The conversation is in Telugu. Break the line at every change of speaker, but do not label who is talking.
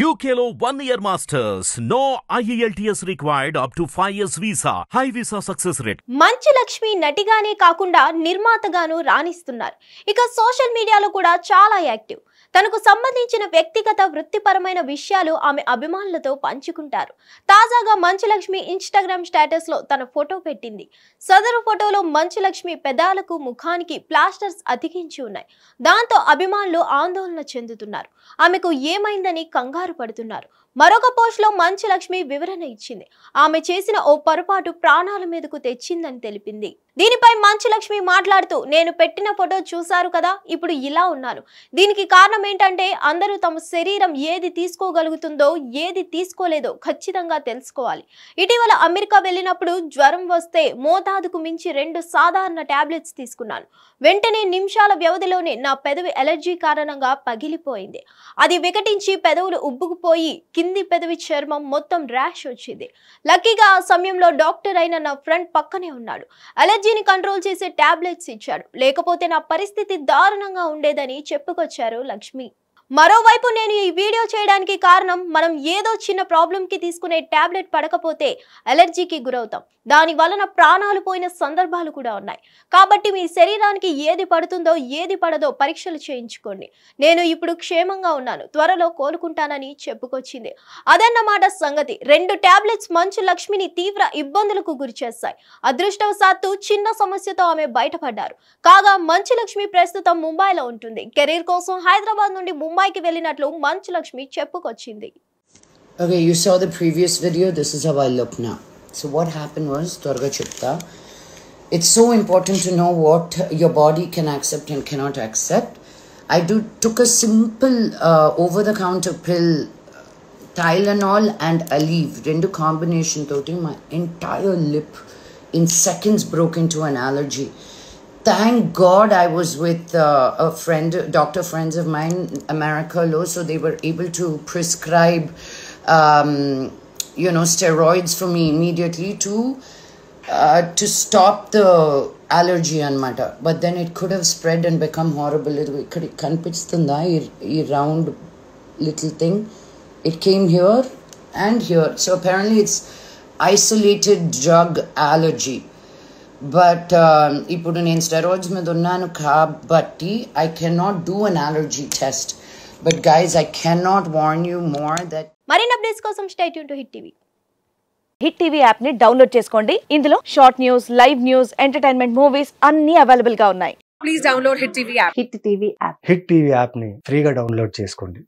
UKLO 1 year masters. No IELTS required up to 5 years visa. High visa success rate.
Manchu Lakshmi నటిగానే కాకుండా నిర్మాతగాను రాణిస్తున్నారు. ఇక సోషల్ మీడియాలో కూడా చాలా యాక్టివ్. తనకు సంబంధించిన వ్యక్తిగత వృత్తిపరమైన విషయాలు ఆమె అభిమానులతో పంచుకుంటారు. తాజాగా మంచు లక్ష్మి ఇన్‌స్టాగ్రామ్ స్టేటస్ లో తన ఫోటో పెట్టింది. సదరు ఫోటోలో మంచు లక్ష్మి పెదాలకు ముఖానికి ప్లాస్టర్స్ అతికించి ఉన్నాయి. దాంతో అభిమానులు ఆందోళన చెందుతున్నారు. ఆమెకు ఏమైందని కంగారు పడుతున్నారు. మరొక పోస్ట్ లో మంచు లక్ష్మి వివరణ ఇచ్చింది. ఆమె చేసిన ఓ పొరపాటు ప్రాణాల మీదకు తెచ్చిందని తెలిపింది. దీనిపై మంచు లక్ష్మి మాట్లాడుతూ, నేను పెట్టిన ఫోటో చూశారు కదా, ఇప్పుడు ఇలా ఉన్నాను. దీనికి కారణం ఏంటంటే అందరూ తమ శరీరం ఏది తీసుకోగలుగుతుందో ఏది తీసుకోలేదో ఖచ్చితంగా తెలుసుకోవాలి. ఇటీవల అమెరికా వెళ్ళినప్పుడు జ్వరం వస్తే మోతాదుకు మించి 2 సాధారణ టాబ్లెట్స్ తీసుకున్నాను. వెంటనే నిమిషాల వ్యవధిలోనే నా పెదవి ఎలర్జీ కారణంగా పగిలిపోయింది. అది వికటించి పెదవులు ఉబ్బుకుపోయి కింది పెదవి చర్మం మొత్తం ర్యాష్ వచ్చింది. లక్కీగా ఆ సమయంలో డాక్టర్ అయిన నా ఫ్రెండ్ పక్కనే ఉన్నాడు. అలర్జీని కంట్రోల్ చేసే టాబ్లెట్స్ ఇచ్చాడు. లేకపోతే నా పరిస్థితి దారుణంగా ఉండేదని చెప్పుకొచ్చారు లక్ష్మి. మరోవైపు నేను ఈ వీడియో చేయడానికి కారణం, మనం ఏదో చిన్న ప్రాబ్లంకి తీసుకునే టాబ్లెట్ పడకపోతే అలర్జీకి గురవుతాం. దాని వలన ప్రాణాలు పోయిన సందర్భాలు కూడా ఉన్నాయి. కాబట్టి మీ శరీరానికి ఏది పడుతుందో ఏది పడదో పరీక్షలు చేయించుకోండి. నేను ఇప్పుడు క్షేమంగా ఉన్నాను, త్వరలో కోలుకుంటానని చెప్పుకొచ్చింది. అదన్నమాట సంగతి. 2 టాబ్లెట్స్ మంచు లక్ష్మిని తీవ్ర ఇబ్బందులకు గురిచేస్తాయి. అదృష్టవశాత్తు చిన్న సమస్యతో ఆమె బయటపడ్డారు. కాగా మంచు లక్ష్మి ప్రస్తుతం ముంబైలో ఉంటుంది. కెరీర్ కోసం హైదరాబాద్ నుండి ముంబైకి వెళ్ళినట్లు మంచు లక్ష్మి చెప్పుకొచ్చింది.
Okay, you saw the previous video. This is how I look now. So what happened was, Twarga Chipta, it's so important to know what your body can accept and cannot accept. I took a simple over-the-counter pill, Tylenol and Aleve, rendu combination toti my entire lip in seconds broke into an allergy. Thank God I was with a friend, doctor friends of mine, America Law, so they were able to prescribe steroids for me immediately to stop the allergy anamata. But then it could have spread and become horrible. It kanpichistunda ee round little thing. It came here and here. So apparently it's isolated drug allergy. But ipudu nenu steroids మీద ఉన్నాను కాబట్టి I cannot do an allergy test. But guys, I cannot warn you more that
మరిన్ని అప్డేట్స్ కోసం stay tune to hit TV.
Hit TV app ని డౌన్లోడ్ చేసుకోండి. ఇందులో short news, live news, entertainment movies అన్ని అవైలబుల్ గా ఉన్నాయి.
Please download hit TV app.
Hit TV app
hit TV app ని ఫ్రీగా డౌన్లోడ్ చేసుకోండి.